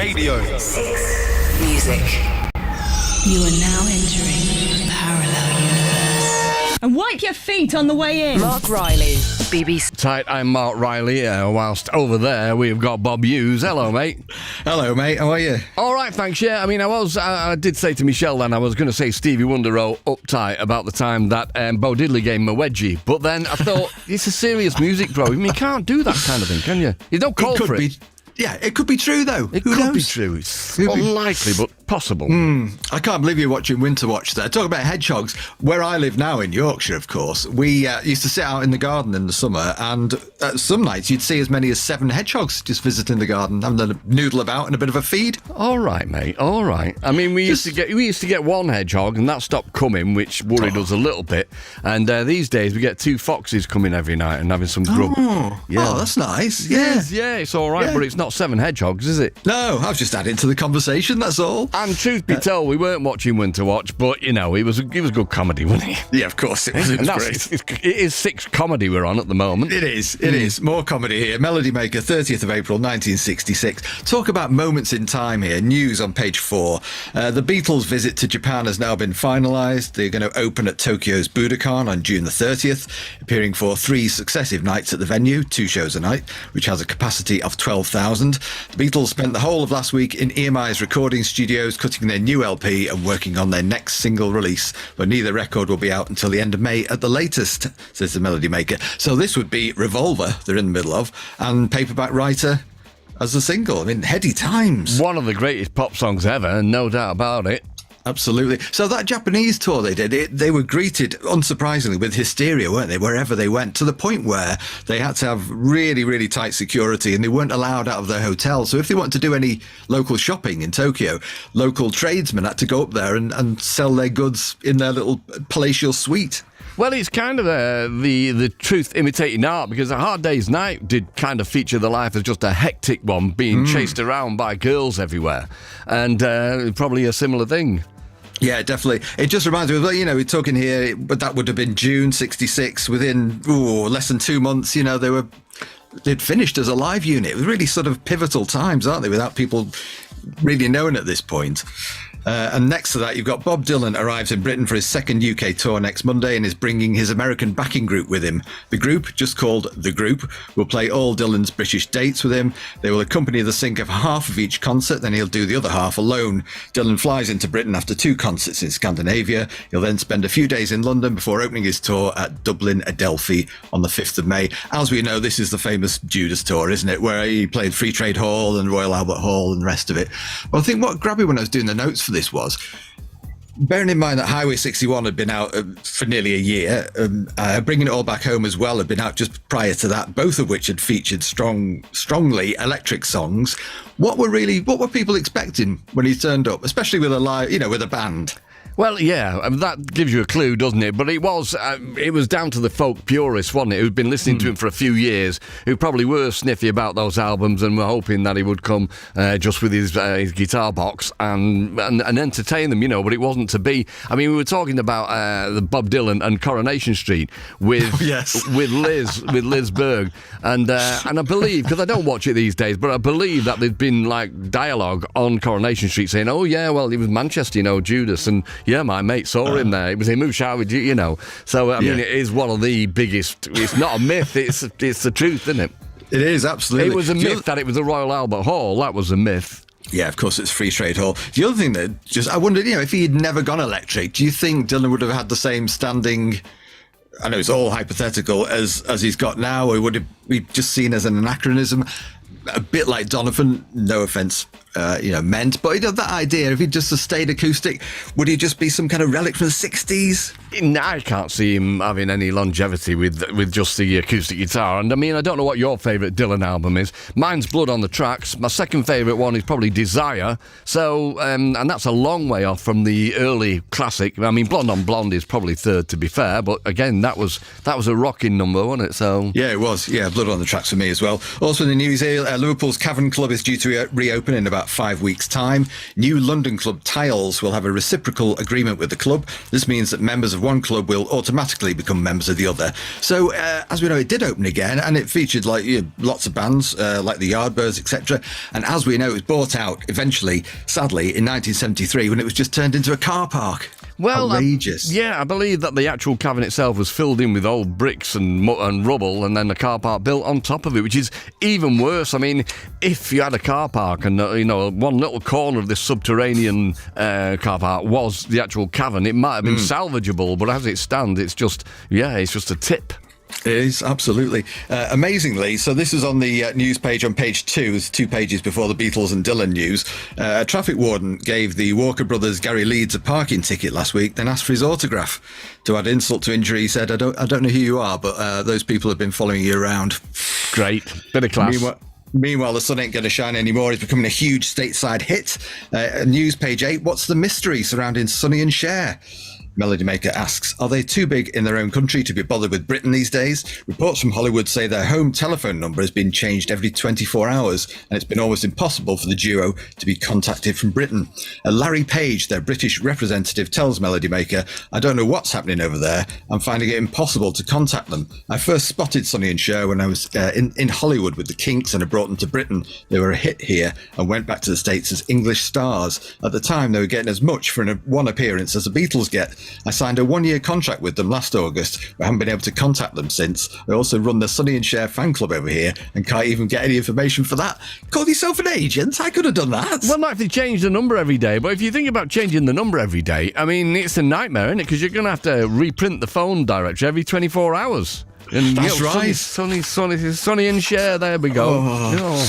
Radio. 6 Music. You are now entering a parallel universe. And wipe your feet on the way in. Marc Riley, BBC. Tight, I'm Marc Riley, whilst over there we've got Bob Hughes. Hello, mate. Hello, mate. How are you? All right, thanks, yeah. I mean, I did say to Michelle then I was going to say Stevie Wonder wrote Uptight about the time that Bo Diddley gave him a wedgie, but then I thought, it's a serious music bro. I mean, you can't do that kind of thing, can you? You don't call for it. Yeah, it could be true, though. It could be true. It's unlikely, but possible. I can't believe you're watching Winter Watch there. Talk about hedgehogs. Where I live now in Yorkshire, of course, we used to sit out in the garden in the summer, and some nights you'd see as many as 7 hedgehogs just visiting the garden, having a noodle about and a bit of a feed. All right, mate. All right. I mean, we used to get one hedgehog, and that stopped coming, which worried us a little bit. And these days we get 2 foxes coming every night and having some grub. Oh, that's nice. Yeah, it's all right, but it's not 7 hedgehogs, is it? No, I've just added to the conversation. That's all. And truth be told, we weren't watching Winter Watch, but you know, it was good comedy, wasn't it? Yeah, of course it was. It was great. It is 6 comedy we're on at the moment. It is. It is. More comedy here. Melody Maker, 30th of April, 1966. Talk about moments in time here. News on page 4. The Beatles' visit to Japan has now been finalised. They're going to open at Tokyo's Budokan on June the 30th, appearing for 3 successive nights at the venue, 2 shows a night, which has a capacity of 12,000. The Beatles spent the whole of last week in EMI's recording studios, cutting their new LP and working on their next single release, but neither record will be out until the end of May at the latest, says the Melody Maker. So this would be Revolver, they're in the middle of, and Paperback Writer as a single. I mean, heady times. One of the greatest pop songs ever, no doubt about it. Absolutely. So that Japanese tour they did, they were greeted, unsurprisingly, with hysteria, weren't they, wherever they went, to the point where they had to have really, really tight security and they weren't allowed out of their hotel. So if they wanted to do any local shopping in Tokyo, local tradesmen had to go up there and sell their goods in their little palatial suite. Well, it's kind of the truth imitating art, because A Hard Day's Night did kind of feature the life as just a hectic one, being chased around by girls everywhere, and probably a similar thing. Yeah, definitely. It just reminds me of, you know, we're talking here, but that would have been June 66. Within less than 2 months, you know, they'd finished as a live unit. It was really sort of pivotal times, aren't they, without people really knowing at this point. And next to that, you've got Bob Dylan arrives in Britain for his second UK tour next Monday and is bringing his American backing group with him. The group, just called The Group, will play all Dylan's British dates with him. They will accompany the singer for half of each concert, then he'll do the other half alone. Dylan flies into Britain after 2 concerts in Scandinavia. He'll then spend a few days in London before opening his tour at Dublin Adelphi on the 5th of May. As we know, this is the famous Judas tour, isn't it? Where he played Free Trade Hall and Royal Albert Hall and the rest of it. Well, I think what grabbed me when I was doing the notes for this was, bearing in mind that Highway 61 had been out for nearly a year, Bringing It All Back Home as well had been out just prior to that, both of which had featured strongly electric songs. What were people expecting when he turned up, especially with a live, you know, with a band? Well, yeah, that gives you a clue, doesn't it? But it was down to the folk purists, wasn't it, who'd been listening to him for a few years, who probably were sniffy about those albums and were hoping that he would come just with his guitar box and entertain them, you know, but it wasn't to be. I mean, we were talking about the Bob Dylan and Coronation Street with Liz Berg, and I believe, because I don't watch it these days, but I believe that there's been like dialogue on Coronation Street saying, oh yeah, well, he was Manchester, you know, Judas, and yeah, my mate saw him there. It was him who shouted, you know. So, I mean, it is one of the biggest. It's not a myth, it's the truth, isn't it? It is, absolutely. It was a myth that it was the Royal Albert Hall. That was a myth. Yeah, of course, it's Free Trade Hall. The other thing that I wondered, you know, if he had never gone electric, do you think Dylan would have had the same standing? I know it's all hypothetical as he's got now, or would it be just seen as an anachronism? A bit like Donovan, no offence, meant, but you know, that idea, if he just stayed acoustic, would he just be some kind of relic from the 60s? I can't see him having any longevity with just the acoustic guitar. And I mean, I don't know what your favourite Dylan album is. Mine's Blood on the Tracks. My second favourite one is probably Desire. So, and that's a long way off from the early classic. I mean, Blonde on Blonde is probably third, to be fair. But again, that was a rocking number, wasn't it? So yeah, it was. Yeah, blood on the tracks for me as well. Also in the news here, Liverpool's Cavern Club is due to reopen in about 5 weeks' time. New London club Tiles will have a reciprocal agreement with the club. This means that members of one club will automatically become members of the other. So, as we know, it did open again, and it featured lots of bands like the Yardbirds, etc. And as we know, it was bought out eventually, sadly, in 1973 when it was just turned into a car park. Well, outrageous. I believe that the actual cavern itself was filled in with old bricks and rubble, and then the car park built on top of it, which is even worse. I mean, if you had a car park and one little corner of this subterranean car park was the actual cavern, it might have been salvageable. But as it stands, it's just a tip. It is, absolutely. Amazingly, so this is on the news page on page 2, it's 2 pages before the Beatles and Dylan news. A traffic warden gave the Walker brothers Gary Leeds a parking ticket last week, then asked for his autograph. To add insult to injury, he said, I don't know who you are, but those people have been following you around. Great. Bit of class. Meanwhile, the sun ain't going to shine anymore. It's becoming a huge stateside hit. News page 8, what's the mystery surrounding Sonny and Cher? Melody Maker asks, are they too big in their own country to be bothered with Britain these days? Reports from Hollywood say their home telephone number has been changed every 24 hours, and it's been almost impossible for the duo to be contacted from Britain. Larry Page, their British representative, tells Melody Maker, I don't know what's happening over there. I'm finding it impossible to contact them. I first spotted Sonny and Cher when I was in Hollywood with the Kinks, and I brought them to Britain. They were a hit here and went back to the States as English stars. At the time, they were getting as much for one appearance as the Beatles get. I signed a 1-year contract with them last August, but haven't been able to contact them since. I also run the Sonny and Cher fan club over here and can't even get any information for that. Call yourself an agent? I could have done that. Well, not if they change the number every day, but if you think about changing the number every day, I mean, it's a nightmare, isn't it? Because you're going to have to reprint the phone directory every 24 hours. And, That's right. Sonny and Cher, there we go.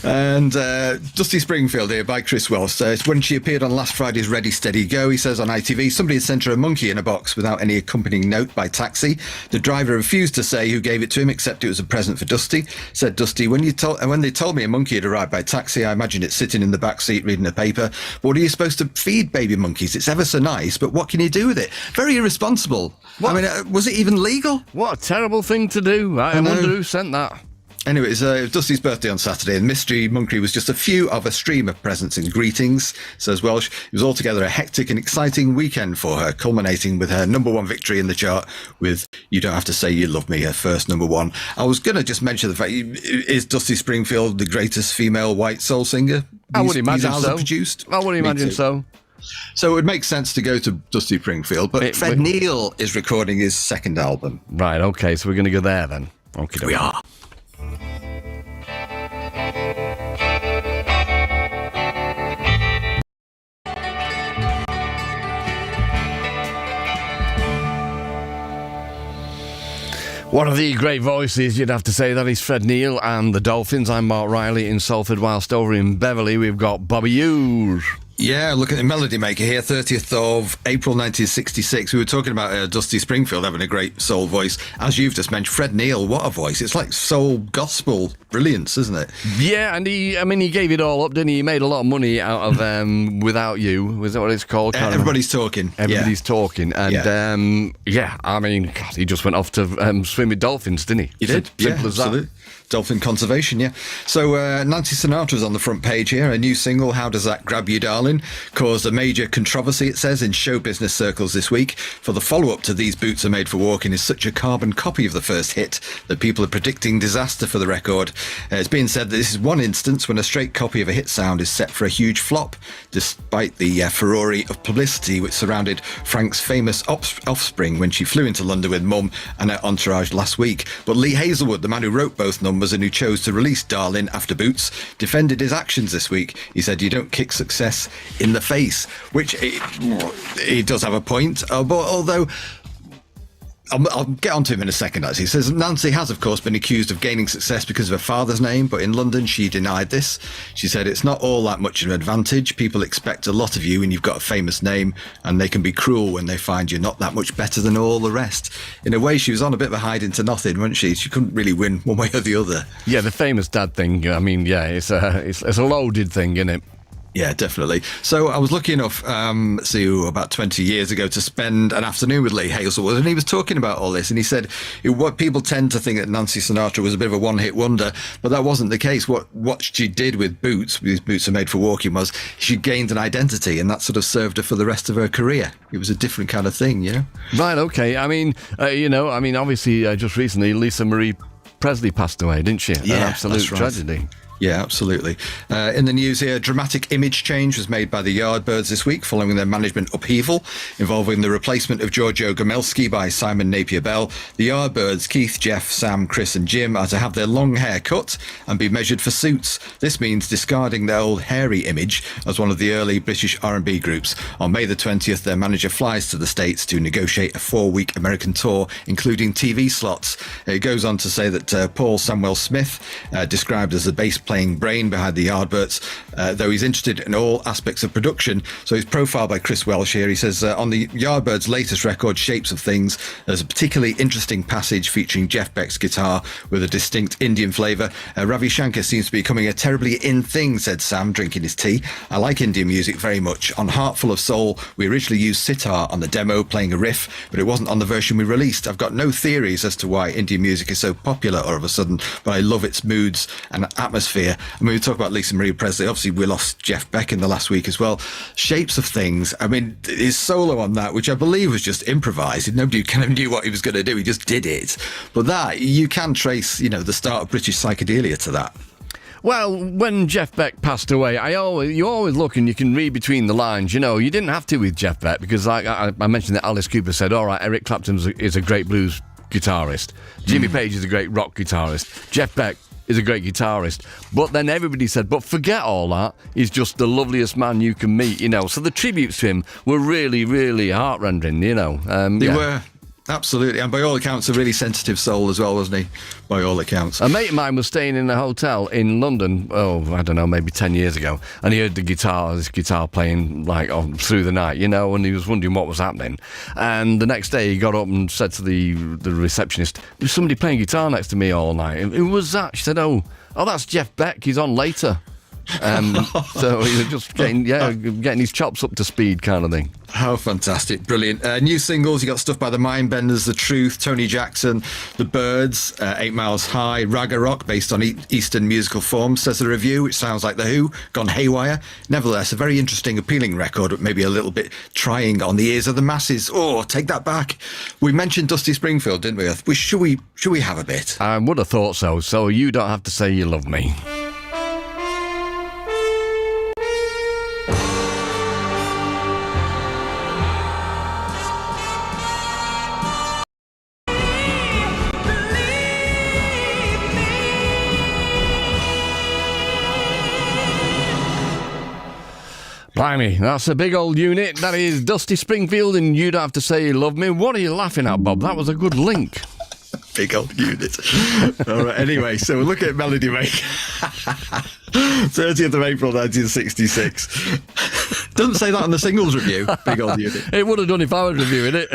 And Dusty Springfield here by Chris Wells says, when she appeared on last Friday's Ready Steady Go, he says on ITV, somebody had sent her a monkey in a box without any accompanying note by taxi. The driver refused to say who gave it to him, except it was a present for Dusty. Said Dusty, when they told me a monkey had arrived by taxi, I imagined it sitting in the back seat reading a paper. But what are you supposed to feed baby monkeys? It's ever so nice, but what can you do with it? Very irresponsible. What? I mean, was it even legal? What a terrible thing to do. I wonder who sent that. Anyway, it was Dusty's birthday on Saturday, and Mystery Monkey was just a few of a stream of presents and greetings, says Welsh. It was altogether a hectic and exciting weekend for her, culminating with her number 1 victory in the chart with You Don't Have to Say You Love Me, her first number 1. I was going to just mention the fact, is Dusty Springfield the greatest female white soul singer? I would imagine so. Produced? I would imagine so. So it would make sense to go to Dusty Springfield, but Fred Neil is recording his second album. Right, okay, so we're going to go there then. Okay, we are. One of the great voices, you'd have to say, that is Fred Neil and the Dolphins. I'm Mark Riley in Salford, whilst over in Beverley we've got Bobby Hughes. Yeah, look at the Melody Maker here, 30th of April 1966. We were talking about Dusty Springfield having a great soul voice. As you've just mentioned, Fred Neil, what a voice. It's like soul gospel brilliance, isn't it? Yeah, and he gave it all up, didn't he? He made a lot of money out of Without You. Was that what it's called? Everybody's Talking. Everybody's Talking. And, I mean, God, he just went off to swim with dolphins, didn't he? He did, Simple as absolutely. that. Dolphin conservation, yeah. So Nancy Sinatra's on the front page here. A new single, How Does That Grab You, Darling, caused a major controversy, it says, in show business circles this week. For the follow-up to These Boots Are Made for Walking is such a carbon copy of the first hit that people are predicting disaster for the record. It's being said that this is one instance when a straight copy of a hit sound is set for a huge flop, despite the furore of publicity which surrounded Frank's famous offspring when she flew into London with Mum and her entourage last week. But Lee Hazelwood, the man who wrote both numbers and who chose to release Darling after Boots, defended his actions this week. He said, you don't kick success in the face, which he does have a point, but although I'll get onto him in a second, actually. He says Nancy has, of course, been accused of gaining success because of her father's name, but in London she denied this. She said it's not all that much of an advantage. People expect a lot of you when you've got a famous name, and they can be cruel when they find you're not that much better than all the rest. In a way, she was on a bit of a hide into nothing, wasn't she? She couldn't really win one way or the other. Yeah, the famous dad thing, I mean, yeah, it's a loaded thing, isn't it? Yeah, definitely. So I was lucky enough, about 20 years ago, to spend an afternoon with Lee Hazelwood, and he was talking about all this, and he said what people tend to think that Nancy Sinatra was a bit of a one-hit wonder, but that wasn't the case. What she did with Boots, these boots are made for walking, was she gained an identity, and that sort of served her for the rest of her career. It was a different kind of thing, you know? Right, okay. I mean, obviously, just recently, Lisa Marie Presley passed away, didn't she? Yeah, An absolute that's right. tragedy. Yeah, absolutely. In the news here, dramatic image change was made by the Yardbirds this week following their management upheaval involving the replacement of Giorgio Gomelski by Simon Napier-Bell. The Yardbirds, Keith, Jeff, Sam, Chris and Jim, are to have their long hair cut and be measured for suits. This means discarding their old hairy image as one of the early British R&B groups. On May the 20th, their manager flies to the States to negotiate a 4-week American tour, including TV slots. It goes on to say that Paul Samuel Smith, described as the bass playing brain behind the Yardbirds, though he's interested in all aspects of production. So he's profiled by Chris Welsh here. He says, on the Yardbirds' latest record, Shapes of Things, there's a particularly interesting passage featuring Jeff Beck's guitar with a distinct Indian flavour. Ravi Shankar seems to be becoming a terribly in thing, said Sam, drinking his tea. I like Indian music very much. On Heartful of Soul, we originally used sitar on the demo, playing a riff, but it wasn't on the version we released. I've got no theories as to why Indian music is so popular all of a sudden, but I love its moods and atmosphere. I mean, we talk about Lisa Marie Presley. Obviously, we lost Jeff Beck in the last week as well. Shapes of Things. I mean, his solo on that, which I believe was just improvised. Nobody kind of knew what he was going to do. He just did it. But that, you can trace, the start of British psychedelia to that. Well, when Jeff Beck passed away, you always look and you can read between the lines. You didn't have to with Jeff Beck because I mentioned that Alice Cooper said, all right, Eric Clapton is a great blues guitarist. Jimmy Page is a great rock guitarist. Jeff Beck is a great guitarist. But then everybody said, but forget all that. He's just the loveliest man you can meet, So the tributes to him were really, really heart-rending, They were. Absolutely, and by all accounts, a really sensitive soul as well, wasn't he? By all accounts. A mate of mine was staying in a hotel in London, I don't know, maybe 10 years ago, and he heard this guitar playing through the night, and he was wondering what was happening. And the next day he got up and said to the receptionist, there's somebody playing guitar next to me all night. Who was that? She said, oh, that's Jeff Beck, he's on later. So he was just getting his chops up to speed kind of thing. How fantastic, brilliant. New singles, you got stuff by the Mindbenders, The Truth, Tony Jackson, The Byrds, 8 Miles High, Ragga Rock, based on Eastern musical forms, says the review, which sounds like The Who, gone haywire. Nevertheless, a very interesting, appealing record, but maybe a little bit trying on the ears of the masses. Oh, take that back. We mentioned Dusty Springfield, didn't we? Should we have a bit? I would have thought so. So you don't have to say you love me. Blimey, that's a big old unit. That is Dusty Springfield and You Don't Have to Say You Love Me. What are you laughing at, Bob? That was a good link. Big old unit. All right, anyway, so we'll look at Melody Maker. 30th of April 1966. Doesn't say that on the singles review. Big old unit. It would have done if I was reviewing it.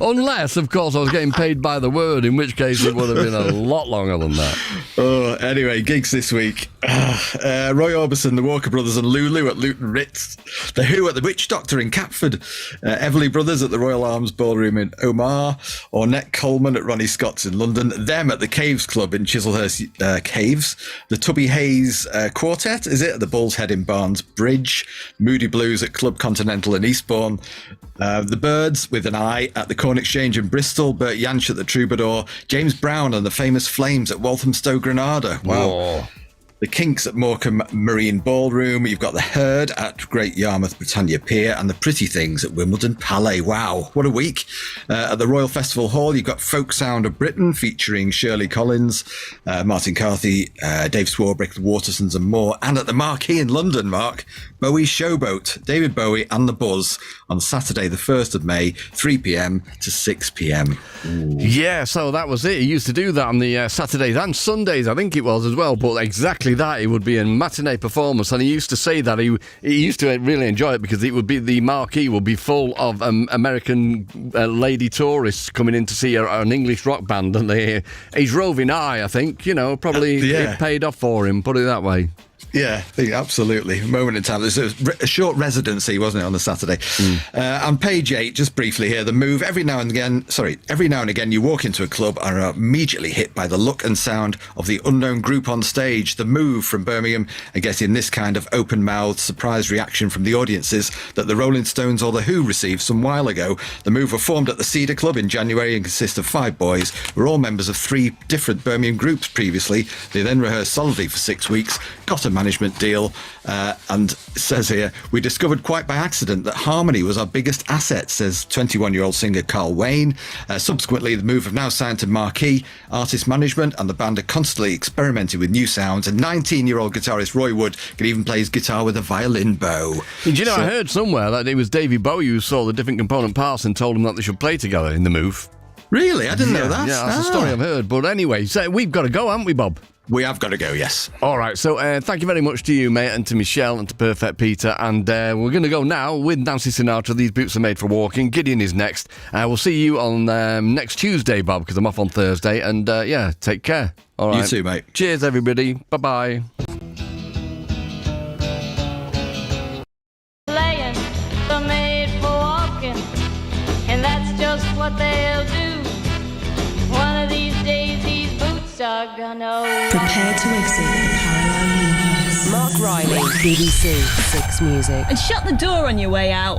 Unless, of course, I was getting paid by the word, in which case it would have been a lot longer than that. Oh, anyway, gigs this week. Roy Orbison, the Walker Brothers and Lulu at Luton Ritz. The Who at the Witch Doctor in Catford. Everly Brothers at the Royal Arms Ballroom in Omagh. Ornette Coleman at Ronnie Scott's in London. Them at the Caves Club in Chislehurst Caves. The Tubby Hayes Quartet, is it? At the Bull's Head in Barnes Bridge. Moody Blues at Club Continental in Eastbourne. The Byrds with an I at the Corn Exchange in Bristol. Bert Jansch at the Troubadour. James Brown and the Famous Flames at Walthamstow Granada. Wow. Whoa. The Kinks at Morecambe Marine Ballroom. You've got the Herd at Great Yarmouth Britannia Pier and the Pretty Things at Wimbledon Palais. Wow, what a week. At the Royal Festival Hall, you've got Folk Sound of Britain featuring Shirley Collins, Martin Carthy, Dave Swarbrick, the Watersons and more. And at the Marquee in London, Mark, Bowie's Showboat, David Bowie and the Buzz on Saturday the 1st of May, 3 p.m. to 6 p.m. Ooh. Yeah, so that was it. He used to do that on the Saturdays and Sundays, I think it was as well, but exactly that. It would be a matinee performance, and he used to say that he used to really enjoy it because it would be, the marquee would be full of American lady tourists coming in to see an English rock band, and his roving eye, I think, probably it paid off for him, put it that way. Yeah, absolutely. A moment in time. There's a short residency, wasn't it, on the Saturday? On page 8, just briefly here, the move. Every now and again, you walk into a club and are immediately hit by the look and sound of the unknown group on stage. The move from Birmingham and getting this kind of open-mouthed, surprised reaction from the audiences that the Rolling Stones or the Who received some while ago. The move were formed at the Cedar Club in January and consist of 5 boys who were all members of 3 different Birmingham groups previously. They then rehearsed solidly for 6 weeks, got a management deal, and it says here, we discovered quite by accident that harmony was our biggest asset, says 21-year-old singer Carl Wayne. Subsequently, the move have now signed to Marquee Artist Management, and the band are constantly experimenting with new sounds, and 19-year-old guitarist Roy Wood can even play his guitar with a violin bow. Do you know, I heard somewhere that it was Davy Bowie who saw the different component parts and told them that they should play together in the move. Really? I didn't know that. Yeah, that's a story I've heard. But anyway, so we've got to go, haven't we, Bob? We have got to go, yes. All right, so thank you very much to you, mate, and to Michelle and to Perfect Peter. And we're going to go now with Nancy Sinatra. These boots are made for walking. Gideon is next. We'll see you on next Tuesday, Bob, because I'm off on Thursday. And take care. All right. You too, mate. Cheers, everybody. Bye-bye. Laying, they're made for walking, and that's just what they'll do. One of these days, these boots are gonna. Prepare to exit the parallel universe. Marc Riley, BBC 6 Music. And shut the door on your way out.